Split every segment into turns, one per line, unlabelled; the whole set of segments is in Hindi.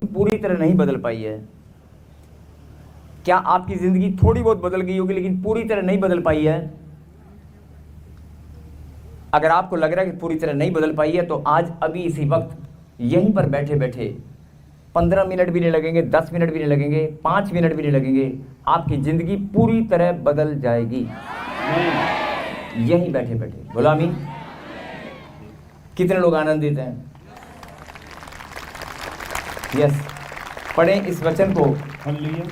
पूरी तरह नहीं बदल पाई है। क्या आपकी जिंदगी थोड़ी बहुत बदल गई होगी लेकिन पूरी तरह नहीं बदल पाई है? अगर आपको लग रहा है कि पूरी तरह नहीं बदल पाई है तो आज अभी इसी वक्त यहीं पर बैठे बैठे 15 मिनट भी नहीं लगेंगे, 10 मिनट भी नहीं लगेंगे, 5 मिनट भी नहीं लगेंगे, आपकी जिंदगी पूरी तरह बदल जाएगी यहीं बैठे बैठे। बोला आमीन। कितने लोग आनंदित हैं? यस, पढ़ें इस वचन को।
हालेलुया।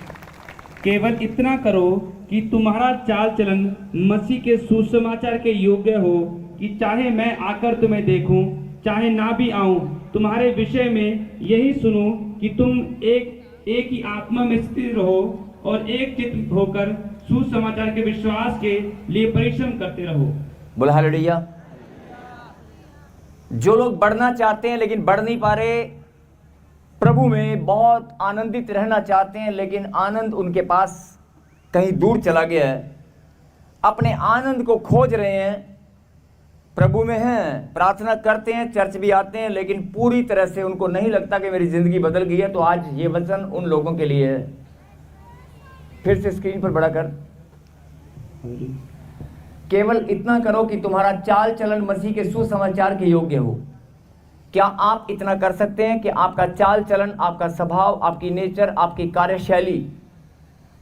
केवल इतना करो कि तुम्हारा चाल चलन मसीह के सुसमाचार के योग्य हो, कि चाहे मैं आकर तुम्हें देखूं चाहे ना भी आऊं, तुम्हारे विषय में यही सुनो कि तुम एक ही आत्मा में स्थिर रहो और एक चित्त होकर सुसमाचार के विश्वास के लिए परिश्रम करते रहो।
बोला हालेलुया। जो लोग बढ़ना चाहते हैं लेकिन बढ़ नहीं पा रहे, प्रभु में बहुत आनंदित रहना चाहते हैं लेकिन आनंद उनके पास कहीं दूर चला गया है, अपने आनंद को खोज रहे हैं, प्रभु में हैं, प्रार्थना करते हैं, चर्च भी आते हैं, लेकिन पूरी तरह से उनको नहीं लगता कि मेरी जिंदगी बदल गई है। तो आज ये वचन उन लोगों के लिए है। फिर से स्क्रीन पर बड़ा कर। केवल इतना करो कि तुम्हारा चाल चलन मसीह के सुसमाचार के योग्य हो। क्या आप इतना कर सकते हैं कि आपका चाल चलन, आपका स्वभाव, आपकी नेचर, आपकी कार्यशैली,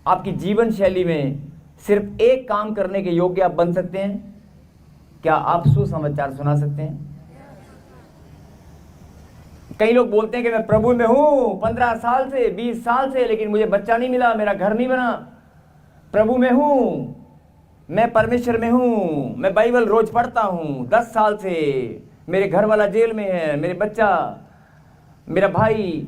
आपकी जीवन शैली में सिर्फ एक काम करने के योग्य आप बन सकते हैं? क्या आप सुसमाचार सुना सकते हैं? कई लोग बोलते हैं कि मैं प्रभु में हूं 15 साल से, 20 साल से, लेकिन मुझे बच्चा नहीं मिला, मेरा घर नहीं बना। प्रभु में हूं, मैं परमेश्वर में हूं, मैं बाइबल रोज पढ़ता हूं 10 साल से, मेरे घर वाला जेल में है, मेरे बच्चा, मेरा भाई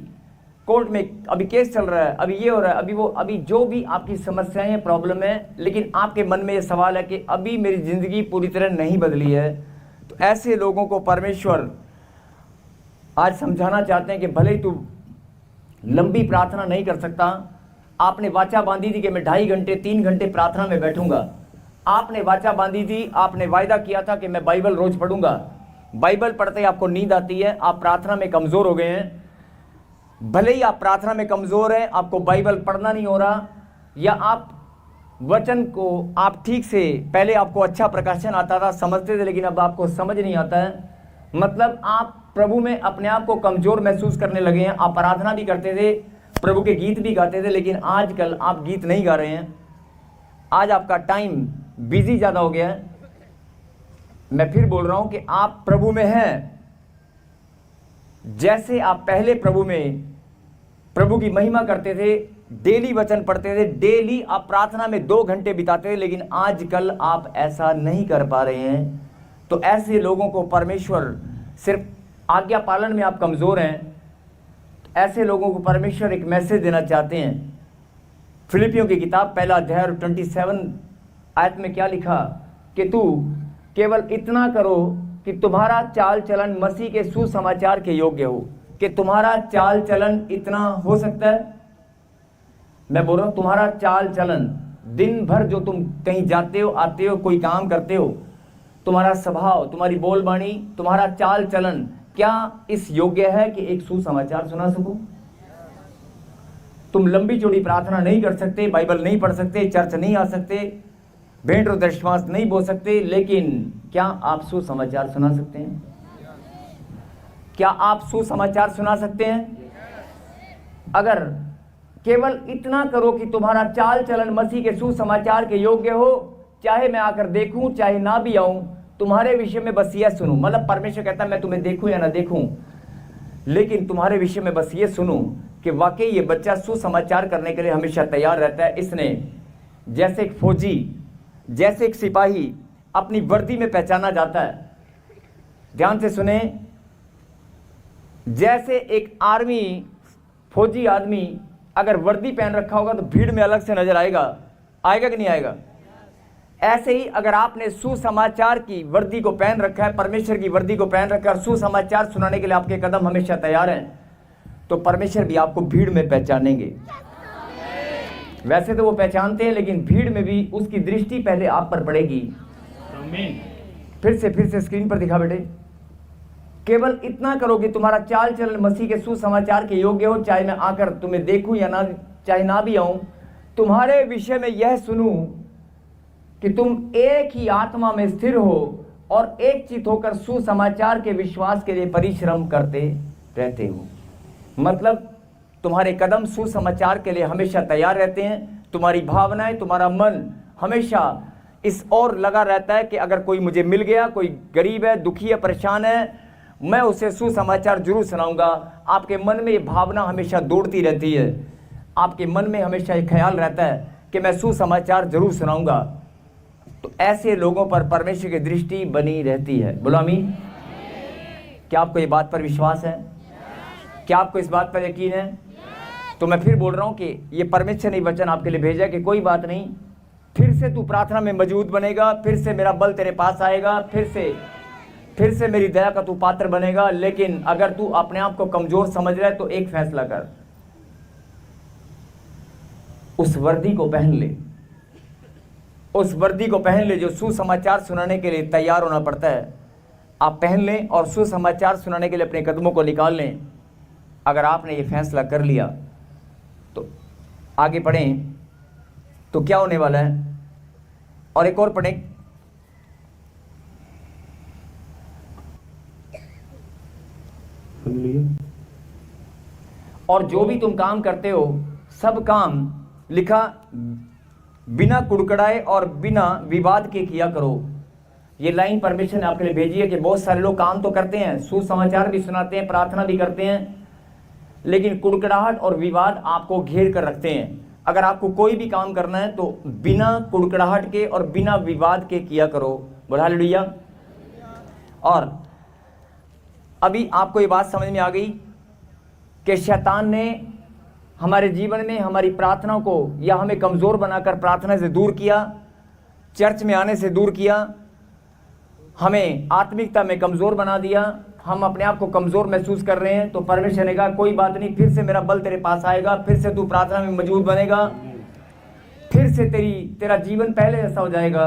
कोर्ट में अभी केस चल रहा है, अभी ये हो रहा है, अभी वो, अभी जो भी आपकी समस्याएं हैं, प्रॉब्लम है, लेकिन आपके मन में ये सवाल है कि अभी मेरी जिंदगी पूरी तरह नहीं बदली है। तो ऐसे लोगों को परमेश्वर आज समझाना चाहते हैं कि भले ही तू लंबी प्रार्थना नहीं कर सकता, आपने वाचा बांधी थी कि मैं 2.5 घंटे 3 घंटे प्रार्थना में बैठूंगा, आपने वाचा बांधी थी, आपने वायदा किया था कि मैं बाइबल रोज पढ़ूंगा, बाइबल पढ़ते ही आपको नींद आती है, आप प्रार्थना में कमजोर हो गए हैं। भले ही आप प्रार्थना में कमजोर हैं, आपको बाइबल पढ़ना नहीं हो रहा, या आप वचन को आप ठीक से, पहले आपको अच्छा प्रकाशन आता था, समझते थे, लेकिन अब आपको समझ नहीं आता है, मतलब आप प्रभु में अपने आप को कमजोर महसूस करने लगे हैं। आप प्रार्थना भी करते थे, प्रभु के गीत भी गाते थे, लेकिन आजकल आप गीत नहीं गा रहे हैं। आज आपका टाइम बिजी ज़्यादा हो गया है। मैं फिर बोल रहा हूं कि आप प्रभु में हैं, जैसे आप पहले प्रभु में प्रभु की महिमा करते थे, डेली वचन पढ़ते थे, डेली आप प्रार्थना में 2 घंटे बिताते थे, लेकिन आजकल आप ऐसा नहीं कर पा रहे हैं। तो ऐसे लोगों को परमेश्वर, सिर्फ आज्ञा पालन में आप कमज़ोर हैं, ऐसे लोगों को परमेश्वर एक मैसेज देना चाहते हैं। फिलिपियों की किताब 1 अध्याय 27 आयत में क्या लिखा कि तू केवल इतना करो कि तुम्हारा चाल चलन मसीह के सुसमाचार के योग्य हो। कि तुम्हारा चाल चलन इतना हो सकता है? मैं बोल रहा हूं तुम्हारा चाल चलन, दिन भर जो तुम कहीं जाते हो, आते हो, कोई काम करते हो, तुम्हारा स्वभाव, तुम्हारी बोलबानी, तुम्हारा चाल चलन क्या इस योग्य है कि एक सुसमाचार सुना सको? तुम लंबी चौड़ी प्रार्थना नहीं कर सकते, बाइबल नहीं पढ़ सकते, चर्च नहीं आ सकते, भेंट और दशमांश नहीं बोल सकते, लेकिन क्या आप सुसमाचार सुना सकते हैं? क्या आप सुसमाचार सुना सकते हैं? अगर केवल इतना करो कि तुम्हारा चाल चलन मसीह के सुसमाचार के योग्य हो, चाहे मैं आकर देखूं चाहे ना भी आऊं, तुम्हारे विषय में बस ये सुनूं। मतलब परमेश्वर कहता है मैं तुम्हें देखूं या ना देखूं, लेकिन तुम्हारे विषय में बस ये सुनूं कि वाकई ये बच्चा सुसमाचार करने के लिए हमेशा तैयार रहता है। इसने जैसे एक फौजी, जैसे एक सिपाही अपनी वर्दी में पहचाना जाता है, ध्यान से सुने, जैसे एक आर्मी, फौजी आदमी अगर वर्दी पहन रखा होगा तो भीड़ में अलग से नजर आएगा, आएगा कि नहीं आएगा? ऐसे ही अगर आपने सुसमाचार की वर्दी को पहन रखा है, परमेश्वर की वर्दी को पहन रखा है और सुसमाचार सुनाने के लिए आपके कदम हमेशा तैयार हैं, तो परमेश्वर भी आपको भीड़ में पहचानेंगे। वैसे तो वो पहचानते हैं, लेकिन भीड़ में भी उसकी दृष्टि पहले आप पर पड़ेगी। फिर से स्क्रीन पर दिखा बेटे, केवल इतना करो कि तुम्हारा चाल चलन मसीह के सुसमाचार के योग्य हो, चाहे मैं आकर तुम्हें देखूं या ना, चाहे ना भी आऊं, तुम्हारे विषय में यह सुनूं कि तुम एक ही आत्मा में स्थिर हो और एक चित होकर सुसमाचार के विश्वास के लिए परिश्रम करते रहते हो। मतलब तुम्हारे कदम सुसमाचार के लिए हमेशा तैयार रहते हैं, तुम्हारी भावनाएं, तुम्हारा मन हमेशा इस ओर लगा रहता है कि अगर कोई मुझे मिल गया, कोई गरीब है, दुखी है, परेशान है, मैं उसे सुसमाचार जरूर सुनाऊंगा। आपके मन में ये भावना हमेशा दौड़ती रहती है, आपके मन में हमेशा ये ख्याल रहता है कि मैं सुसमाचार जरूर सुनाऊंगा। तो ऐसे लोगों पर परमेश्वर की दृष्टि बनी रहती है। बोलो आमीन। क्या आपको ये बात पर विश्वास है? क्या आपको इस बात पर यकीन है? तो मैं फिर बोल रहा हूं कि ये परमेश्वर ने वचन आपके लिए भेजा कि कोई बात नहीं, फिर से तू प्रार्थना में मजबूत बनेगा, फिर से मेरा बल तेरे पास आएगा, फिर से मेरी दया का तू पात्र बनेगा। लेकिन अगर तू अपने आप को कमजोर समझ रहा है तो एक फैसला कर, उस वर्दी को पहन ले, उस वर्दी को पहन ले जो सुसमाचार सुनाने के लिए तैयार होना पड़ता है। आप पहन लें और सुसमाचार सुनाने के लिए अपने कदमों को निकाल लें। अगर आपने ये फैसला कर लिया तो आगे पढ़ें तो क्या होने वाला है। और एक और पढ़ें, और जो भी तुम काम करते हो सब काम लिखा बिना कुड़कड़ाए और बिना विवाद के किया करो। ये लाइन परमेश्वर ने आपके लिए भेजी है कि बहुत सारे लोग काम तो करते हैं, सुसमाचार भी सुनाते हैं, प्रार्थना भी करते हैं, लेकिन कुड़कड़ाहट और विवाद आपको घेर कर रखते हैं। अगर आपको कोई भी काम करना है तो बिना कुड़कड़ाहट के और बिना विवाद के किया करो। बोलो हालेलुया। और अभी आपको ये बात समझ में आ गई कि शैतान ने हमारे जीवन में हमारी प्रार्थना को या हमें कमज़ोर बनाकर प्रार्थना से दूर किया, चर्च में आने से दूर किया, हमें आत्मिकता में कमज़ोर बना दिया, हम अपने आप को कमज़ोर महसूस कर रहे हैं। तो परमेश्वर ने कहा कोई बात नहीं, फिर से मेरा बल तेरे पास आएगा, फिर से तू प्रार्थना में मजबूत बनेगा, फिर से तेरा जीवन पहले जैसा हो जाएगा।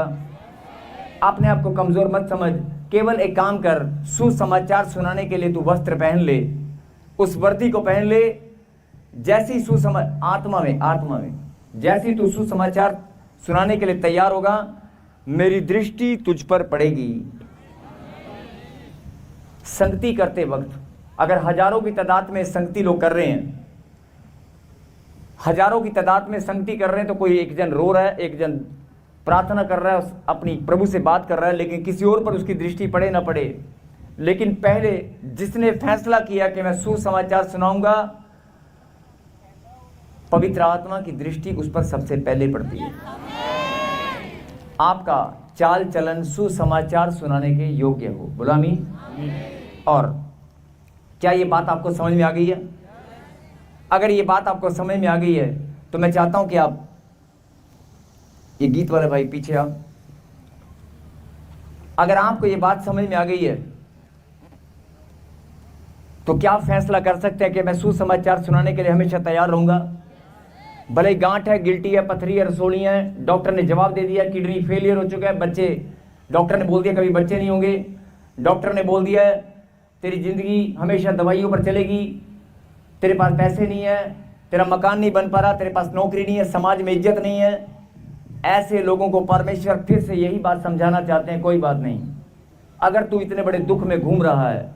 अपने आप को कमज़ोर मत समझ, केवल एक काम कर, सुसमाचार सुनाने के लिए तू वस्त्र पहन ले, उस वर्दी को पहन ले। जैसी आत्मा में जैसी तू सुसमाचार सुनाने के लिए तैयार होगा, मेरी दृष्टि तुझ पर पड़ेगी। संगति करते वक्त अगर हजारों की तादाद में संगति लोग कर रहे हैं, हजारों की तादाद में संगति कर रहे हैं, तो कोई एक जन रो रहा है, एक जन प्रार्थना कर रहा है, अपनी प्रभु से बात कर रहा है, लेकिन किसी और पर उसकी दृष्टि पड़े ना पड़े, लेकिन पहले जिसने फैसला किया कि मैं सुसमाचार सुनाऊंगा, पवित्र आत्मा की दृष्टि उस पर सबसे पहले पड़ती है। आपका चाल चलन सुसमाचार सुनाने के योग्य हो। बोलो आमीन। और क्या ये बात आपको समझ में आ गई है? अगर ये बात आपको समझ में आ गई है तो मैं चाहता हूं कि आप, ये गीत वाले भाई पीछे आप, अगर आपको ये बात समझ में आ गई है तो क्या आप फैसला कर सकते हैं कि मैं सुसमाचार सुनाने के लिए हमेशा तैयार रहूंगा? भले गांठ है, गिल्टी है, पथरी है, रसोली है, डॉक्टर ने जवाब दे दिया किडनी फेलियर हो चुका है, बच्चे, डॉक्टर ने बोल दिया कभी बच्चे नहीं होंगे, डॉक्टर ने बोल दिया है तेरी जिंदगी हमेशा दवाइयों पर चलेगी, तेरे पास पैसे नहीं है, तेरा मकान नहीं बन पा रहा, तेरे पास नौकरी नहीं है, समाज में इज्जत नहीं है। ऐसे लोगों को परमेश्वर फिर से यही बात समझाना चाहते हैं, कोई बात नहीं। अगर तू इतने बड़े दुख में घूम रहा है,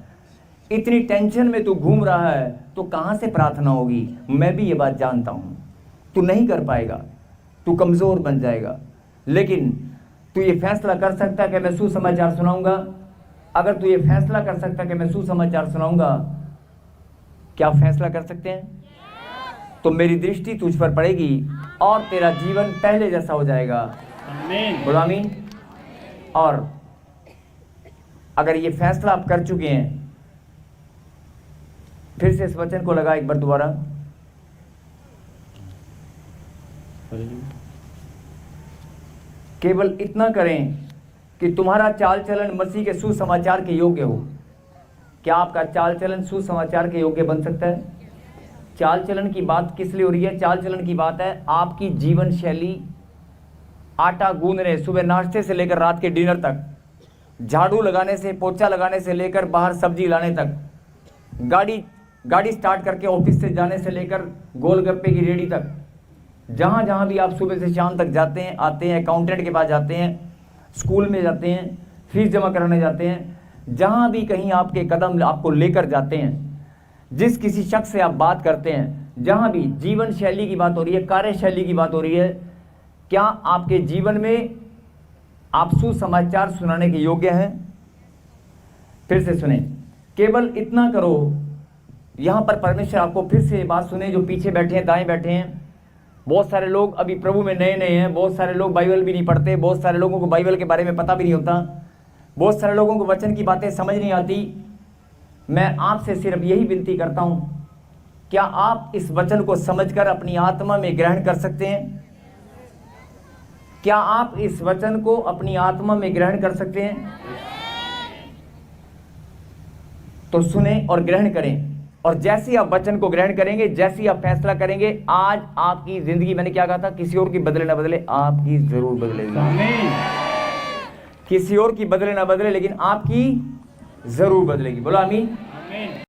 इतनी टेंशन में तू घूम रहा है, तो कहां से प्रार्थना होगी? मैं भी ये बात जानता हूं, तू नहीं कर पाएगा, तू कमजोर बन जाएगा। लेकिन तू ये फैसला कर सकता है कि मैं सुसमाचार सुनाऊंगा। अगर तू ये फैसला कर सकता है कि मैं सुसमाचार सुनाऊंगा, क्या आप फैसला कर सकते हैं? तो मेरी दृष्टि तुझ पर पड़ेगी और तेरा जीवन पहले जैसा हो जाएगा। बोलो आमीन। और अगर ये फैसला आप कर चुके हैं, फिर से इस वचन को लगा एक बार दोबारा, केवल इतना करें कि तुम्हारा चाल चलन मसीह के सुसमाचार के योग्य हो। क्या आपका चाल चलन सुसमाचार के योग्य बन सकता है? चाल चलन की बात किस लिए हो रही है? चाल चलन की बात है आपकी जीवन शैली, आटा गूंदने, सुबह नाश्ते से लेकर रात के डिनर तक, झाड़ू लगाने से, पोछा लगाने से लेकर बाहर सब्जी लाने तक, गाड़ी स्टार्ट करके ऑफिस से जाने से लेकर गोलगप्पे की रेडी तक, जहाँ जहाँ भी आप सुबह से शाम तक जाते हैं, आते हैं, अकाउंटेंट के पास जाते हैं, स्कूल में जाते हैं, फीस जमा कराने जाते हैं, जहाँ भी कहीं आपके कदम आपको लेकर जाते हैं, जिस किसी शख्स से आप बात करते हैं, जहाँ भी जीवन शैली की बात हो रही है, कार्यशैली की बात हो रही है, क्या आपके जीवन में आप सुसमाचार सुनाने के योग्य हैं? फिर से सुने, केवल इतना करो। यहाँ पर परमेश्वर आपको फिर से बात सुने, जो पीछे बैठे हैं, दाएं बैठे हैं, बहुत सारे लोग अभी प्रभु में नए नए हैं, बहुत सारे लोग बाइबल भी नहीं पढ़ते, बहुत सारे लोगों को बाइबल के बारे में पता भी नहीं होता, बहुत सारे लोगों को वचन की बातें समझ नहीं आती। मैं आपसे सिर्फ यही विनती करता हूँ, क्या आप इस वचन को समझकर अपनी आत्मा में ग्रहण कर सकते हैं? क्या आप इस वचन को अपनी आत्मा में ग्रहण कर सकते हैं? तो सुने और ग्रहण करें, और जैसे आप वचन को ग्रहण करेंगे, जैसे आप फैसला करेंगे, आज आपकी जिंदगी, मैंने क्या कहा था, किसी और की बदले ना बदले, आपकी जरूर बदलेगी।
आमीन।
किसी और की बदले ना बदले, लेकिन आपकी जरूर बदलेगी। बोलो आमीन।
आमीन।